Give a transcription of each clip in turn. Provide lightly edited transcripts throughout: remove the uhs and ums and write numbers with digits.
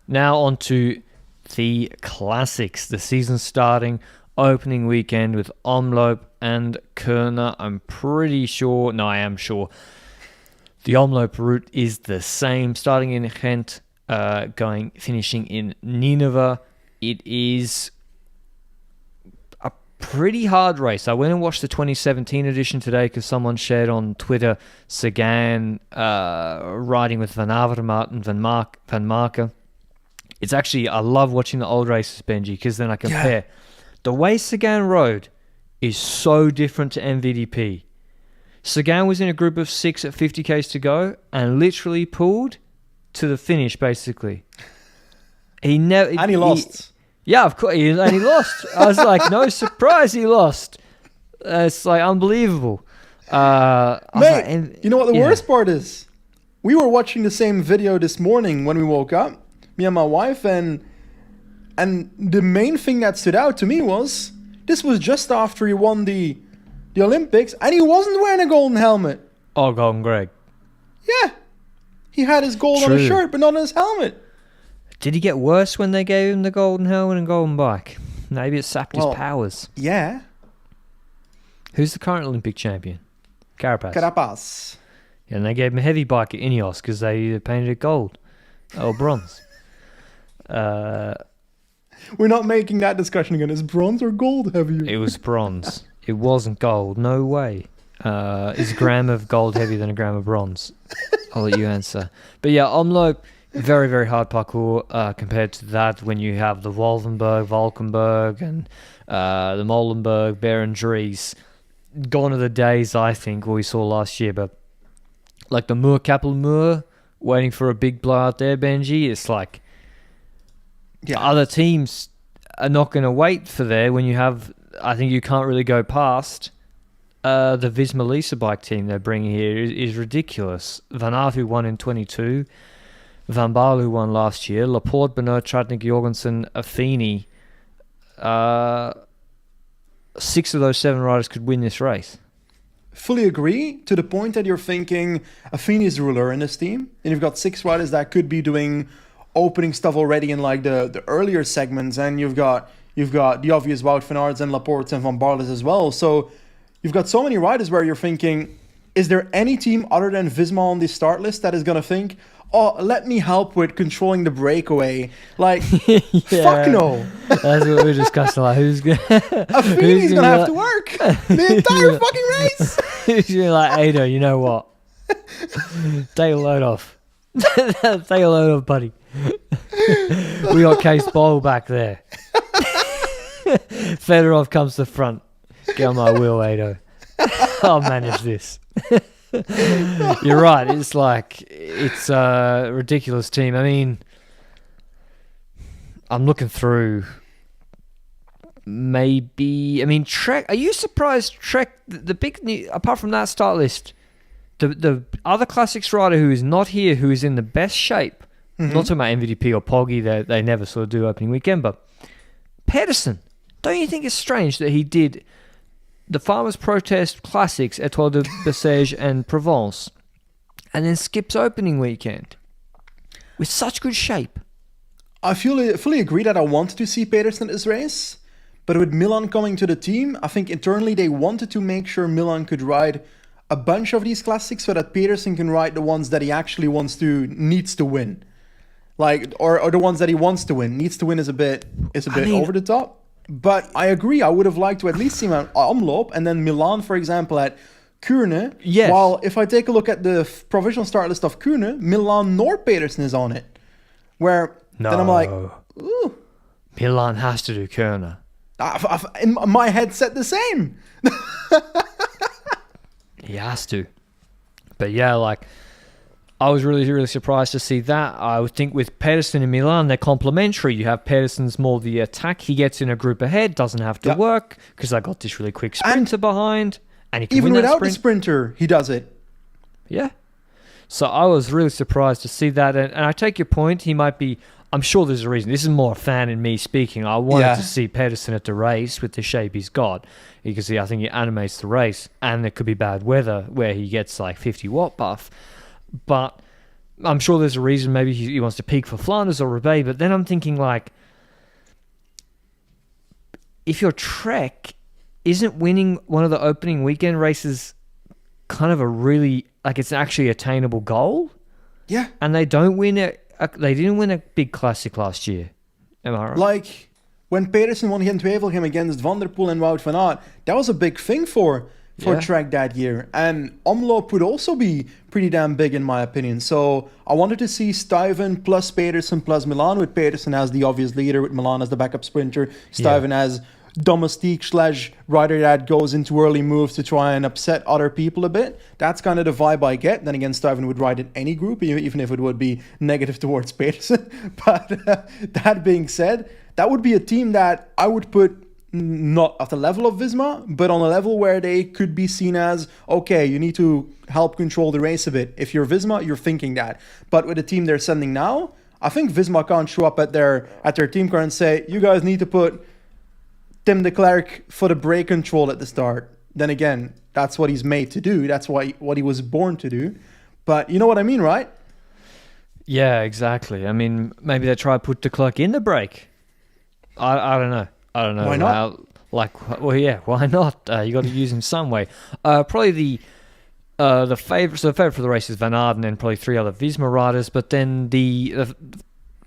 Now on to the classics. The season starting opening weekend with Omloop and Kuurne. I am sure the Omloop route is the same, starting in Ghent, finishing in Nineveh. It is a pretty hard race. I went and watched the 2017 edition today because someone shared on Twitter Sagan riding with Van Avermaet and Van Marken. It's actually, I love watching the old races, Benji, because then I compare. Yeah. The way Sagan rode is so different to MVDP. Sagan was in a group of 6 at 50 k's to go and literally pulled to the finish, basically. He lost. Yeah, of course, and he lost. I was like, no surprise he lost. It's like unbelievable. Mate, you know what the worst part is? We were watching the same video this morning when we woke up, me and my wife, and the main thing that stood out to me was this was just after he won the Olympics, and he wasn't wearing a golden helmet. Oh, Golden Greg. Yeah. He had his gold on his shirt, but not on his helmet. Did he get worse when they gave him the golden helmet and golden bike? Maybe it sapped his powers. Yeah. Who's the current Olympic champion? Carapaz. Yeah, and they gave him a heavy bike at Ineos because they either painted it gold or bronze. We're not making that discussion again. Is bronze or gold heavier? It was bronze. It wasn't gold. No way. Is a gram of gold heavier than a gram of bronze? I'll let you answer. But yeah, Omloop, very, very hard parkour compared to that when you have the Wolvenberg, Valkenburg, and the Molenberg, Berendries. Gone are the days, I think, what we saw last year. But like the Muur Kappel Muur, waiting for a big blowout there, Benji, it's like other teams are not going to wait for there when you have... I think you can't really go past the Visma Lisa bike team they're bringing here is ridiculous. Van Aert, who won in 22, Van Baarle, who won last year, Laporte, Bernard, Tratnik, Jorgensen, Affini. 6 of those 7 riders could win this race. Fully agree, to the point that you're thinking Affini is the ruler in this team, and you've got 6 riders that could be doing opening stuff already in like the earlier segments, and you've got the obvious Wout van Aerts and Laporte and Van Baarle as well. So you've got so many riders where you're thinking, is there any team other than Visma on the start list that is going to think, oh, let me help with controlling the breakaway? Like, fuck no. That's what we were discussing. Like, who's going Affini's going to have to work the entire fucking race. Who's going to like, Ado, you know what? Take a load off. Take a load off, buddy. We got Case Bowl back there. Fedorov comes to the front. Get on my wheel, Ado. I'll manage this. You're right. It's a ridiculous team. I mean, I'm looking through. Trek. Are you surprised? Trek, the big, apart from that start list, the other classics rider who is not here, who is in the best shape. Mm-hmm. Not talking about MVDP or Poggy. They never sort of do opening weekend, but Pedersen. Don't you think it's strange that he did the Farmers Protest Classics, Étoile de Bessèges and Provence, and then skips opening weekend with such good shape? I fully agree that I wanted to see Pedersen in this race, but with Milan coming to the team, I think internally they wanted to make sure Milan could ride a bunch of these classics so that Pedersen can ride the ones that he actually needs to win. Like, or the ones that he wants to win. Needs to win is a bit over the top. But I agree, I would have liked to at least see him at Omloop and then Milan, for example, at Kuurne. Yes. While if I take a look at the provisional start list of Kuurne, Milan nor Pedersen is on it. Then I'm like, ooh. Milan has to do Kuurne. In my head said the same. He has to. But yeah, like, I was really, really surprised to see that. I would think with Pedersen and Milan, they're complementary. You have Pedersen's more the attack. He gets in a group ahead, doesn't have to work, because I got this really quick sprinter behind. And he can even win without the the sprinter, he does it. Yeah. So I was really surprised to see that. And I take your point. He might be... I'm sure there's a reason. This is more a fan in me speaking. I wanted to see Pedersen at the race with the shape he's got. Because I think he animates the race. And there could be bad weather where he gets like 50 watt buff. But I'm sure there's a reason. Maybe he wants to peak for Flanders or Roubaix. But then I'm thinking, like, if your Trek isn't winning one of the opening weekend races kind of a really, like, it's actually attainable goal? Yeah. And they don't win they didn't win a big classic last year. Am I right? Like, when Pedersen won Gent-Wevelgem against Van der Poel and Wout van Aert, that was a big thing for Trek that year. And Omloop would also be pretty damn big in my opinion. So I wanted to see Stuyven plus Pedersen plus Milan, with Pedersen as the obvious leader, with Milan as the backup sprinter, Stuyven as domestique / rider that goes into early moves to try and upset other people a bit. That's kind of the vibe I get. Then again, Stuyven would ride in any group, even if it would be negative towards Pedersen. But that being said, that would be a team that I would put not at the level of Visma, but on a level where they could be seen as, okay, you need to help control the race a bit. If you're Visma, you're thinking that. But with the team they're sending now, I think Visma can't show up at their team car and say, you guys need to put Tim de Klerk for the brake control at the start. Then again, that's what he's made to do. That's what he was born to do. But you know what I mean, right? Yeah, exactly. I mean, maybe they try to put de Klerk in the brake. I don't know. Why not? Why not? You got to use him some way. Probably the favorite. So the favorite for the race is Van Aert, and probably 3 other Visma riders. But then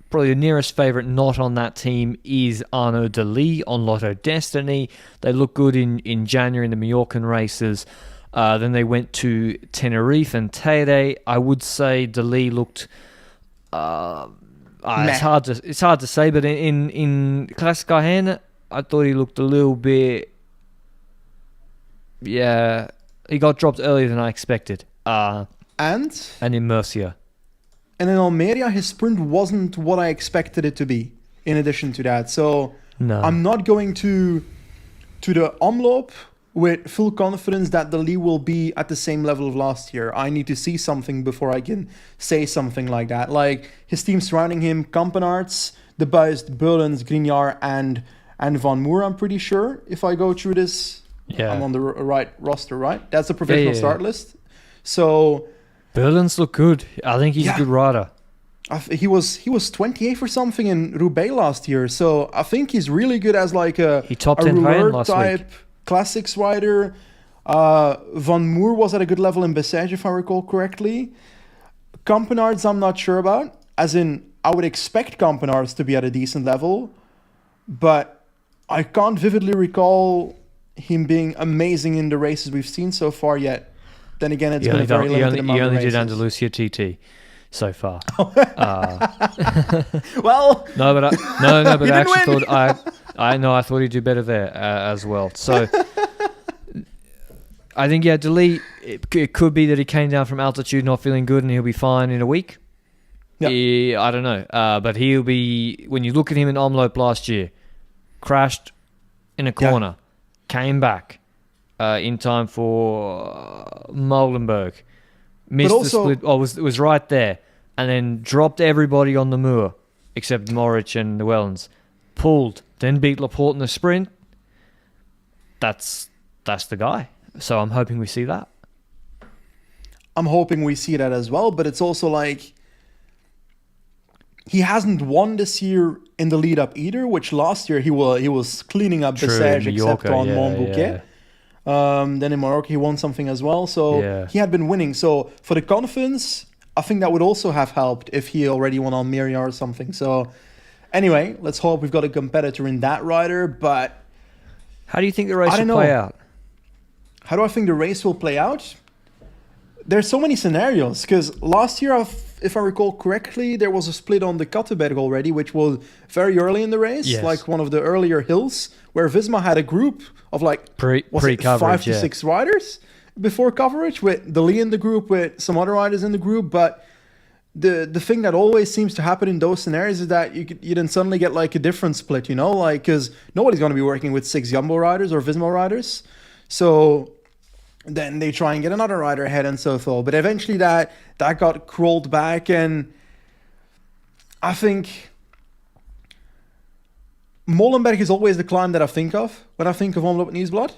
probably the nearest favorite not on that team is Arnaud Delis on Lotto Destiny. They look good in January in the Mallorcan races. Then they went to Tenerife and Teide. I would say Delis looked. It's hard to say, but in Classic Cayenne, I thought he looked a little bit. Yeah, he got dropped earlier than I expected. And in Murcia. And in Almeria, his sprint wasn't what I expected it to be, in addition to that. So no. I'm not going to the Omloop with full confidence that the Lee will be at the same level of last year. I need to see something before I can say something like that. Like, his team surrounding him, Kampenaerts, De Buist, Beulens, Grignard, and Van Moer, I'm pretty sure, if I go through this. Yeah. I'm on the right roster, right? That's the provisional start list. So Beulens look good. I think he's a good rider. He was 28th or something in Roubaix last year. So I think he's really good as like he topped in Rijn last type week. Classics rider. Van Moer was at a good level in Bessèges, if I recall correctly. Kampenaerts, I'm not sure about. As in, I would expect Kampenaerts to be at a decent level, but I can't vividly recall him being amazing in the races we've seen so far yet. Then again, it's been a very limited amount of races. He only did Andalusia TT so far. Well, but I actually thought I thought he'd do better there as well. So I think Delis, it could be that he came down from altitude not feeling good and he'll be fine in a week. Yep. I don't know, but he'll be. When you look at him in Omloop last year, crashed in a corner, came back in time for Molenberg, missed the split. Was right there, and then dropped everybody on the Moor except Moritz and Llewellyn. Pulled, then beat Laporte in the sprint. That's the guy. So I'm hoping we see that. I'm hoping we see that as well, but it's also like he hasn't won this year in the lead up either, which last year he was cleaning up Bessèges except on Montbouquet. Then in Morocco he won something as well, so he had been winning. So for the confidence, I think that would also have helped if he already won Almeria or something. So anyway, let's hope we've got a competitor in that rider. But how do you think the race will play out? How do I think the race will play out? There's so many scenarios, because last year, if I recall correctly, there was a split on the Kattenberg already, which was very early in the race, like one of the earlier hills, where Visma had a group of like pre-coverage, 5 to 6 riders before coverage, with Delis in the group, with some other riders in the group. But the thing that always seems to happen in those scenarios is that you then suddenly get like a different split, like, because nobody's going to be working with 6 Jumbo riders or Visma riders. So then they try and get another rider ahead and so forth. But eventually that got crawled back, and I think Molenberg is always the climb that I think of when I think of Omloop Nieuwsblad.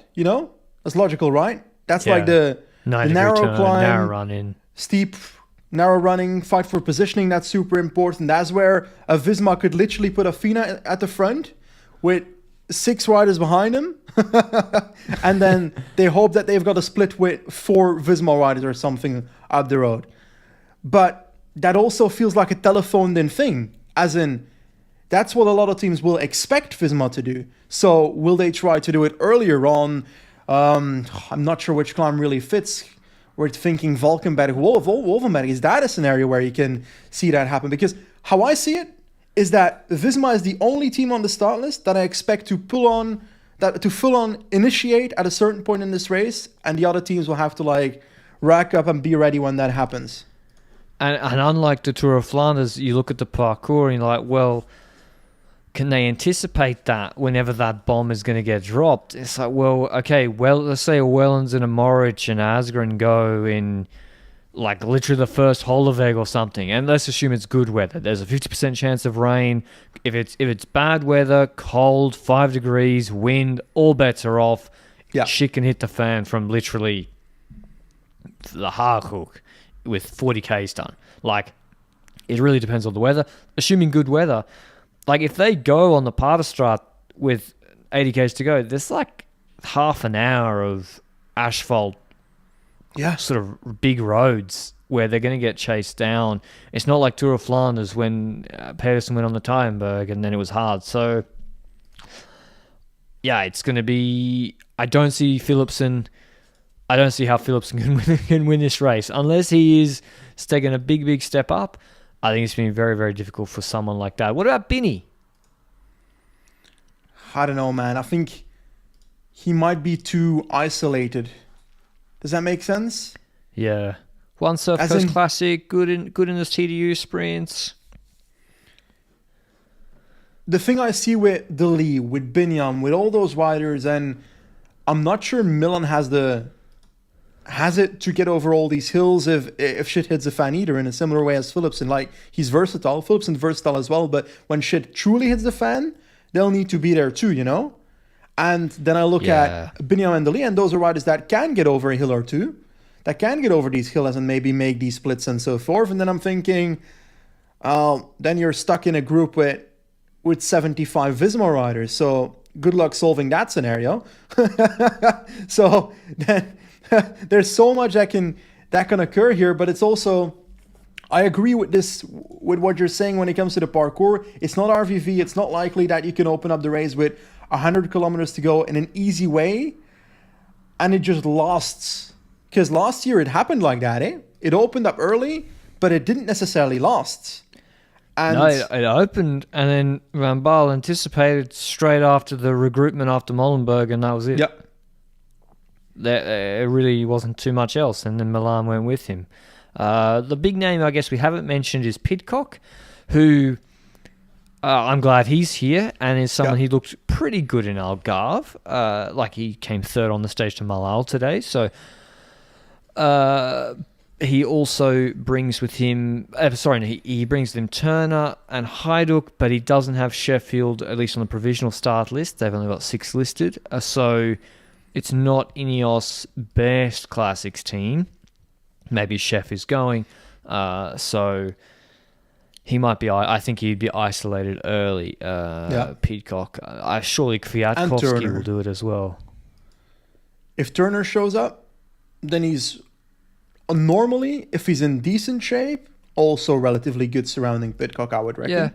That's logical, right? That's like the narrow turn, climb, narrow run in, steep narrow running, fight for positioning, that's super important. That's where a Visma could literally put a Fina at the front with 6 riders behind him. And then they hope that they've got a split with 4 Visma riders or something up the road. But that also feels like a telephoned-in thing, as in, that's what a lot of teams will expect Visma to do. So will they try to do it earlier on? I'm not sure which clan really fits. We're thinking Valkenberg, Wolvenberg. Is that a scenario where you can see that happen? Because how I see it is that Visma is the only team on the start list that I expect to full on initiate at a certain point in this race, and the other teams will have to like rack up and be ready when that happens. And unlike the Tour of Flanders, you look at the parkour and you're like, well, can they anticipate that whenever that bomb is going to get dropped? It's like, well, okay, well, let's say a Wellens and a Moritz and Asgren go in like literally the first Holloweg or something, and let's assume it's good weather. There's a 50% chance of rain. If it's bad weather, cold, 5 degrees, wind, all bets are off. Yeah. Shit can hit the fan from literally the Haarhoek with 40 Ks done. Like, it really depends on the weather. Assuming good weather, like if they go on the Paterstraat with 80 Ks to go, there's like half an hour of asphalt, sort of big roads where they're going to get chased down. It's not like Tour of Flanders when Pedersen went on the Tyenberg and then it was hard. So, yeah, it's going to be... I don't see how Philipsen can win this race. Unless he is taking a big step up, I think it's been very, very difficult for someone like that. What about Binny? I don't know, man. I think he might be too isolated. Does that make sense? Yeah. One Surf Coast Classic, good in his TDU sprints. The thing I see with Deli, with Binyam, with all those riders, and I'm not sure Milan has it to get over all these hills if shit hits the fan either, in a similar way as Philipsen. Like, he's versatile. Philipsen's versatile as well, but when shit truly hits the fan, they'll need to be there too, you know? And then I look at Binyam and Deli, and those are riders that can get over a hill or two, that can get over these hills and maybe make these splits and so forth. And then I'm thinking, then you're stuck in a group with 75 Visma riders. So good luck solving that scenario. So then there's so much that can occur here, but it's also, I agree with what you're saying when it comes to the parkour. It's not RVV. It's not likely that you can open up the race with 100 kilometers to go in an easy way, and it just lasts. Because last year it happened like that, eh? It opened up early, but it didn't necessarily last. And no, it opened, and then Van Baal anticipated straight after the regroupment after Molenberg, and that was it. Yep. There really wasn't too much else, and then Milan went with him. The big name I guess we haven't mentioned is Pidcock, who I'm glad he's here, and is someone he looked pretty good in Algarve. Like he came third on the stage to Malal today, so he also brings with him... he brings with him Turner and Hajduk, but he doesn't have Sheffield, at least on the provisional start list. They've only got 6 listed, so it's not Ineos' best Classics team. Maybe Chef is going, so he might be... I think he'd be isolated early, Pidcock. Surely Kwiatkowski will do it as well. If Turner shows up, then he's... Normally, if he's in decent shape, also relatively good surrounding Pidcock, I would reckon. Yeah,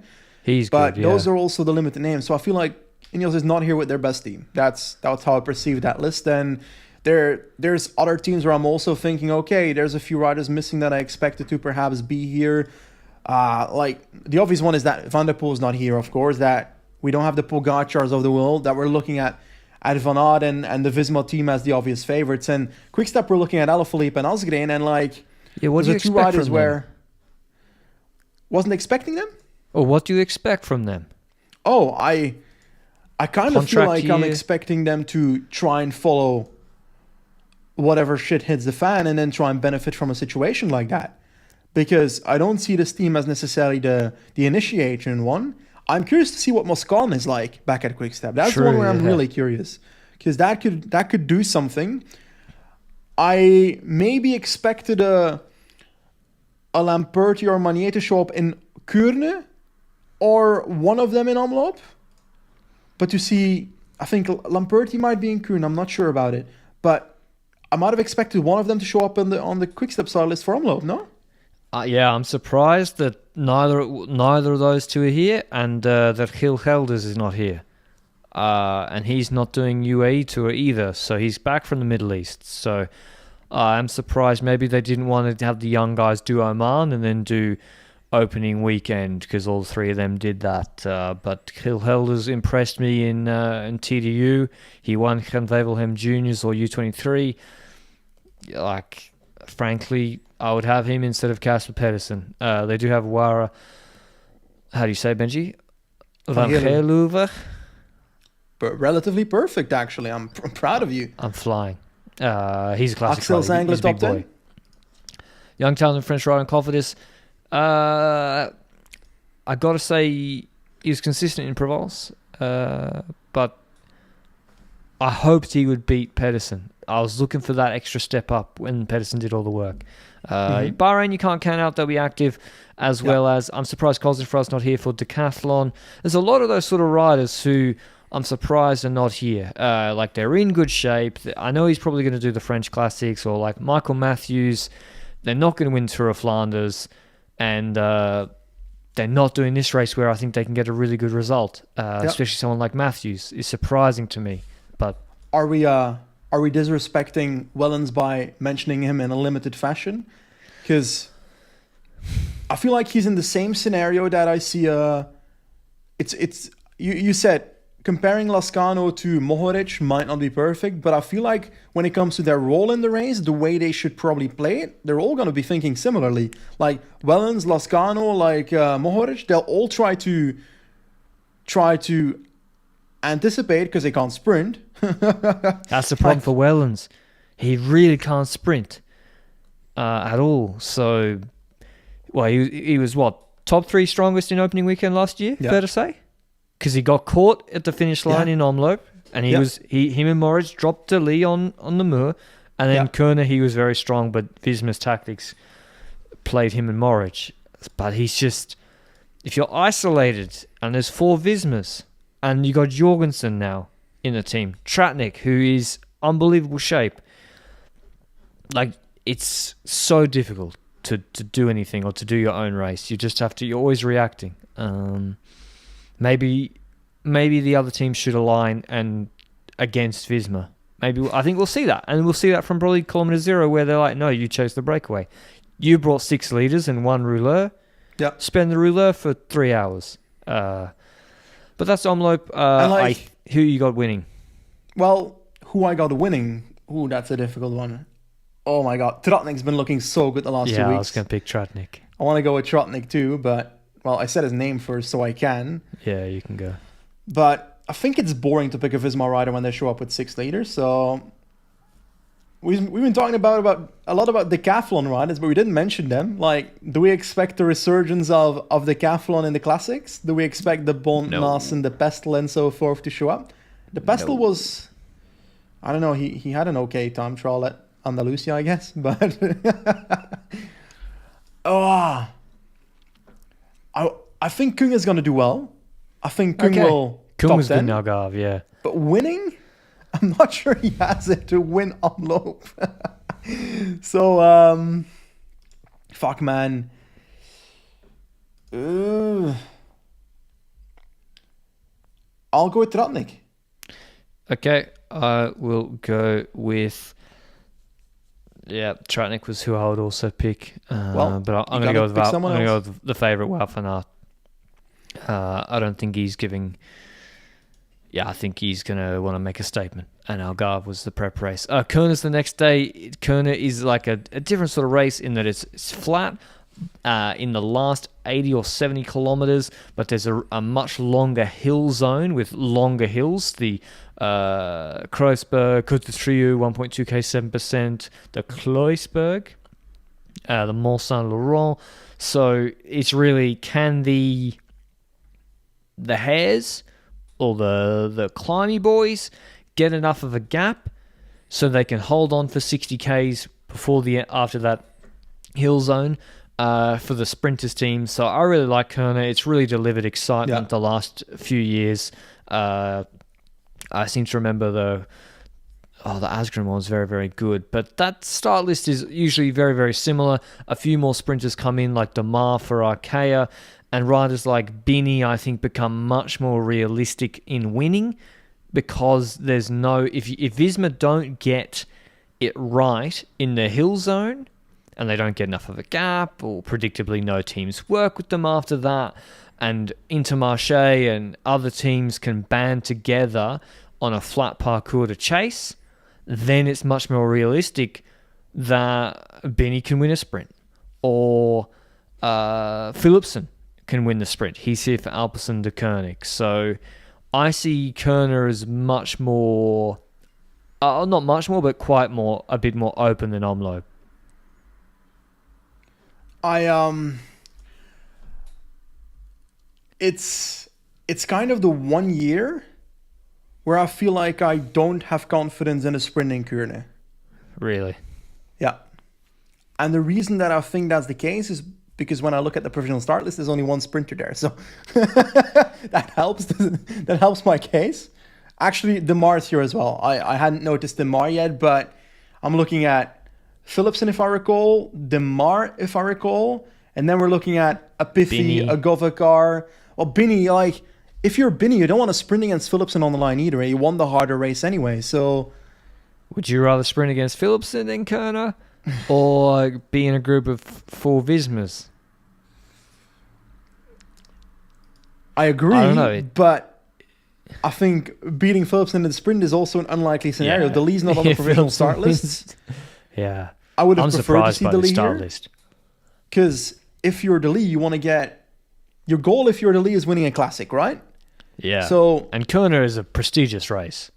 he's but good, those are also the limited names. So I feel like Ineos is not here with their best team. That's how I perceive that list. And there's other teams where I'm also thinking, okay, there's a few riders missing that I expected to perhaps be here. Like the obvious one is that Van der Poel is not here, of course. That we don't have the Pogacars of the world that we're looking at Van Aert and the Visma team as the obvious favorites. And Quickstep, we're looking at Alaphilippe and Asgreen, and like, what do you expect from them? Wasn't expecting them? Or what do you expect from them? Oh, I kind of feel like I'm expecting them to try and follow whatever shit hits the fan and then try and benefit from a situation like that. Because I don't see this team as necessarily the initiation one. I'm curious to see what Moscon is like back at Quickstep. That's the one where I'm really curious, because that could do something. I maybe expected a a Lamperti or Manier to show up in Kuurne or one of them in Omloop. But you see, I think Lamperti might be in Kuurne. I'm not sure about it. But I might have expected one of them to show up on the quick-step start list for Omloop, no? Yeah, I'm surprised that neither of those two are here, and that Gil Gelders is not here. And he's not doing UAE tour either, so he's back from the Middle East. So I'm surprised maybe they didn't want to have the young guys do Oman and then do opening weekend, because all three of them did that. But Gil Gelders impressed me in TDU. He won Gent Wevelgem Juniors or U23. Like, frankly, I would have him instead of Casper Pedersen. They do have Wara. How do you say, Benji? Van Geerluwe. But relatively perfect, actually. I'm proud of you. I'm flying. He's a classic. Axel rider. Zangler, He's a big top 10. boy. Young talented French rider and confidence. I got to say, he was consistent in Provence, but I hoped he would beat Pedersen. I was looking for that extra step up when Pedersen did all the work. Bahrain, you can't count out, they'll be active, as well as I'm surprised Kozenfra's not here for decathlon. There's a lot of those sort of riders who I'm surprised are not here. Like, they're in good shape. I know he's probably going to do the French Classics, or like Michael Matthews. They're not going to win Tour of Flanders, and they're not doing this race where I think they can get a really good result. Especially someone like Matthews is surprising to me. But are we disrespecting Wellens by mentioning him in a limited fashion? Because I feel like he's in the same scenario that I see. You said comparing Lascano to Mohoric might not be perfect, but I feel like when it comes to their role in the race, the way they should probably play it, they're all going to be thinking similarly. Like Wellens, Lascano, like Mohoric, they'll all try to anticipate because they can't sprint. That's the problem for Wellens. He really can't sprint at all. So, well, he was what, top 3 strongest in opening weekend last year? Fair to say, because he got caught at the finish line in Omloop, and him and Moritz dropped to Lee on the Muur, and then Kuurne, he was very strong, but Visma's tactics played him and Moritz. But he's just, if you're isolated and there's 4 Vismas, and you got Jorgensen now in the team, Tratnik, who is unbelievable shape. Like, it's so difficult to do anything or to do your own race. You just have to. You're always reacting. Maybe the other team should align and against Visma. Maybe I think we'll see that, and we'll see that from probably kilometer 0, where they're like, no, you chose the breakaway. You brought 6 leaders and 1 rouleur. Yeah. Spend the rouleur for 3 hours. But that's Omloop. Who you got winning? Well, who I got winning? Ooh, that's a difficult one. Oh my god, Tratnik's been looking so good the last 2 weeks. Yeah, I was going to pick Tratnik. I want to go with Tratnik too, but, well, I said his name first, so I can. Yeah, you can go. But I think it's boring to pick a Visma rider when they show up with 6 leaders, so we've been talking about a lot about decathlon riders, but we didn't mention them. Like, do we expect the resurgence of decathlon in the classics? Do we expect the Bond, Naesen, the Pestel, and so forth to show up? The Pestel was, I don't know, he had an okay time trial at Andalusia, I guess, but I think Kung is going to do well. I think Kung will top 10. Good in Algarve, yeah. But winning, I'm not sure he has it to win Omloop. So, fuck, man. I'll go with Tratnik. Okay, I will go with... Yeah, Tratnik was who I would also pick. But I'm going to go with Wout. I'm going to go with the favourite, Wout van Aert. I don't think he's giving... Yeah, I think he's going to want to make a statement. And Algarve was the prep race. Kuurne's the next day. Kuurne is like a different sort of race in that it's flat in the last 80 or 70 kilometers, but there's a much longer hill zone with longer hills. The Kreuzberg, Côte de Trieux, 1.2k, 7%. The Kloisberg, the Mont Saint Laurent. So it's really, can the hares or the climby boys get enough of a gap so they can hold on for 60 k's after that hill zone, for the sprinters team. So I really like Kuurne. It's really delivered excitement the last few years. I seem to remember the Asgrim one was very, very good. But that start list is usually very, very similar. A few more sprinters come in, like Demar for Arkea, and riders like Binny, I think, become much more realistic in winning, because there's no... If Visma don't get it right in the hill zone, and they don't get enough of a gap, or predictably no teams work with them after that, and Intermarché and other teams can band together on a flat parcours to chase, then it's much more realistic that Benny can win a sprint, or Philipsen can win the sprint. He's here for Alpecin de Koenig. So I see Kuurne as much more, not much more, but a bit more open than Omloop. It's kind of the 1 year where I feel like I don't have confidence in a sprint in Kuurne. Really? Yeah. And the reason that I think that's the case is because when I look at the provisional start list, there's only one sprinter there. So that helps. That helps my case. Actually, Demar's here as well. I hadn't noticed Demar yet, but I'm looking at Philipsen, if I recall, Demar, if I recall, and then we're looking at a Piffy, a Govakar. Well, Binny, like, if you're Binny, you don't want to sprint against Philipsen on the line either. You won the harder race anyway, so... Would you rather sprint against Philipsen than Kuurne, or be in a group of 4 Vismas? I agree, I don't know. But I think beating Philipsen in the sprint is also an unlikely scenario. The Lee's not on the provisional start list. Yeah. I would have preferred to see the Lee start here. List. Because if you're the Lee, you want to get... Your goal, if you're the Lee, is winning a classic, right? Yeah. So, and Kuurne is a prestigious race.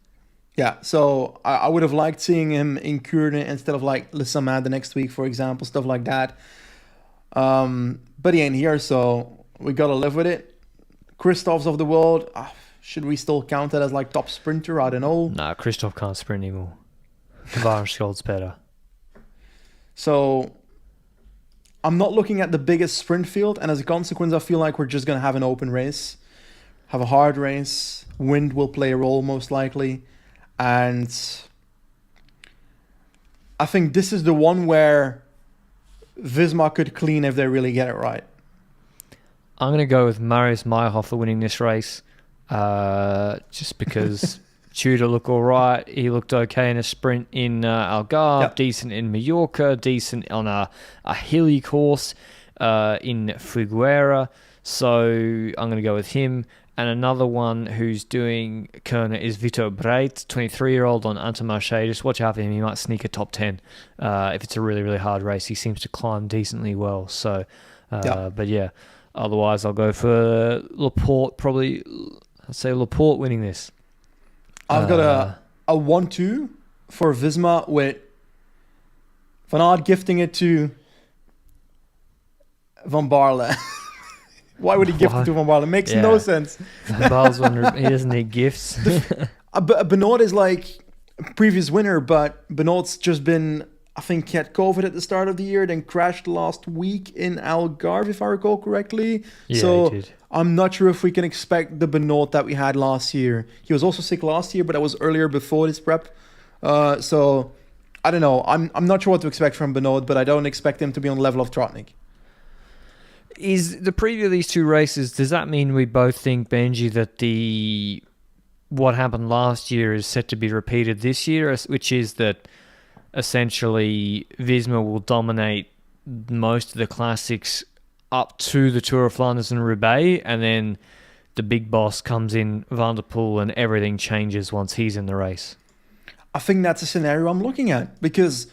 Yeah, so I would have liked seeing him in Kuurne instead of like Le Samad the next week, for example, stuff like that. But he ain't here, so we got to live with it. Christoph's of the world, should we still count that as like top sprinter? I don't know. Nah, Christoph can't sprint anymore. Varschold's better. So I'm not looking at the biggest sprint field, and as a consequence, I feel like we're just going to have an open race, have a hard race. Wind will play a role most likely, and I think this is the one where Visma could clean if they really get it right. I'm going to go with Marius Meyerhofer winning this race, just because Tudor looked all right. He looked okay in a sprint in Algarve, decent in Mallorca, decent on a hilly course in Figueira. So I'm going to go with him. And another one who's doing Kuurne is Vito Breit, 23-year-old on Intermarché. Just watch out for him. He might sneak a top 10 if it's a really, really hard race. He seems to climb decently well. So, but yeah, otherwise I'll go for Laporte. Probably, I'd say Laporte winning this. I've got a 1-2 for Visma with Van Aert gifting it to Van Baarle. Why would he gift it to Van Baarle? It makes no sense. Van Baarle's he doesn't need gifts. Benoit is like a previous winner, but Benoit's just been, I think, he had COVID at the start of the year, then crashed last week in Algarve, if I recall correctly. Yeah, so he did. I'm not sure if we can expect the Benoit that we had last year. He was also sick last year, but that was earlier before this prep. So I don't know. I'm not sure what to expect from Benoit, but I don't expect him to be on the level of Trotnik. Is the preview of these two races, does that mean we both think, Benji, that what happened last year is set to be repeated this year, which is that essentially Visma will dominate most of the classics up to the Tour of Flanders and Roubaix, and then the big boss comes in, Van der Poel, and everything changes once he's in the race? I think that's a scenario I'm looking at, because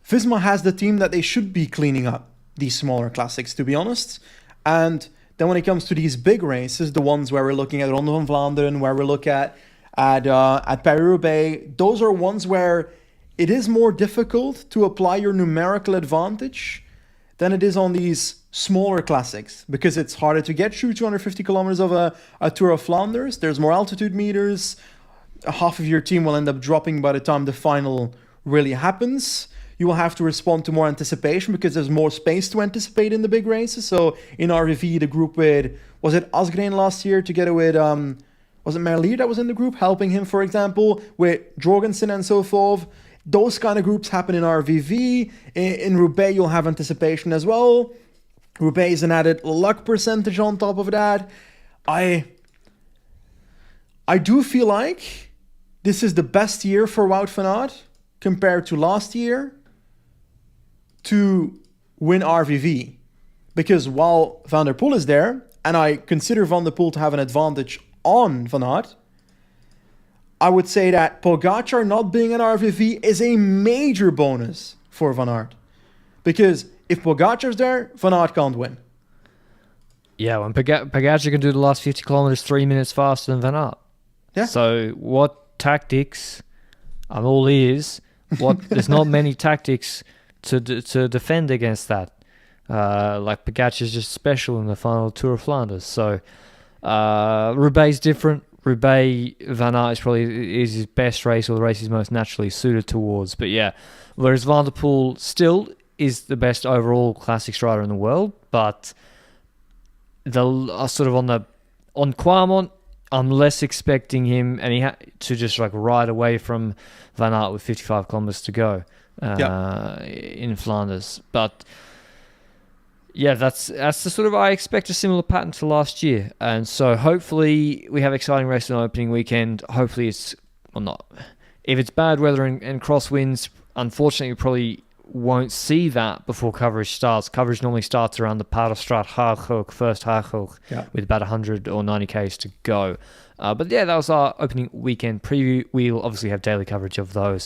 Visma has the team that they should be cleaning up these smaller classics, to be honest. And then when it comes to these big races, the ones where we're looking at Ronde van Vlaanderen, where we look at Paris-Roubaix, those are ones where it is more difficult to apply your numerical advantage than it is on these smaller classics, because it's harder to get through 250 kilometers of a Tour of Flanders. There's more altitude meters. Half of your team will end up dropping by the time the final really happens. you will have to respond to more anticipation because there's more space to anticipate in the big races. So in RVV, the group with, was it Asgreen last year together with, was it Merlier that was in the group, helping him, for example, with Jorgensen and so forth. Those kind of groups happen in RVV. In Roubaix, you'll have anticipation as well. Roubaix is an added luck percentage on top of that. I do feel like this is the best year for Wout van Aert compared to last year to win RVV. Because while Van der Poel is there, and I consider Van der Poel to have an advantage on Van Aert, I would say that Pogacar not being an RVV is a major bonus for Van Aert. Because if Pogacar's there, Van Aert can't win. Yeah, when Pogacar can do the last 50 kilometers 3 minutes faster than Van Aert. Yeah. So what tactics? I'm all ears. There's not many tactics to defend against that. Like Pogacar's just special in the final Tour of Flanders. So Roubaix is different. Roubaix, Van Aert is his best race, or the race he's most naturally suited towards. But yeah, whereas Van der Poel still is the best overall classics rider in the world, but sort of on Kwaremont, I'm less expecting him and to just like ride away from Van Aert with 55 kilometers to go in Flanders. But yeah, that's the sort of, I expect a similar pattern to last year. And so hopefully we have exciting races on opening weekend. Hopefully it's, well, not, if it's bad weather and crosswinds, unfortunately we probably won't see that before coverage starts. Coverage normally starts around the Paardenstraat Haaghoek, first Haaghoek, with about 100 or 90 k's to go. But yeah, that was our opening weekend preview. We'll obviously have daily coverage of those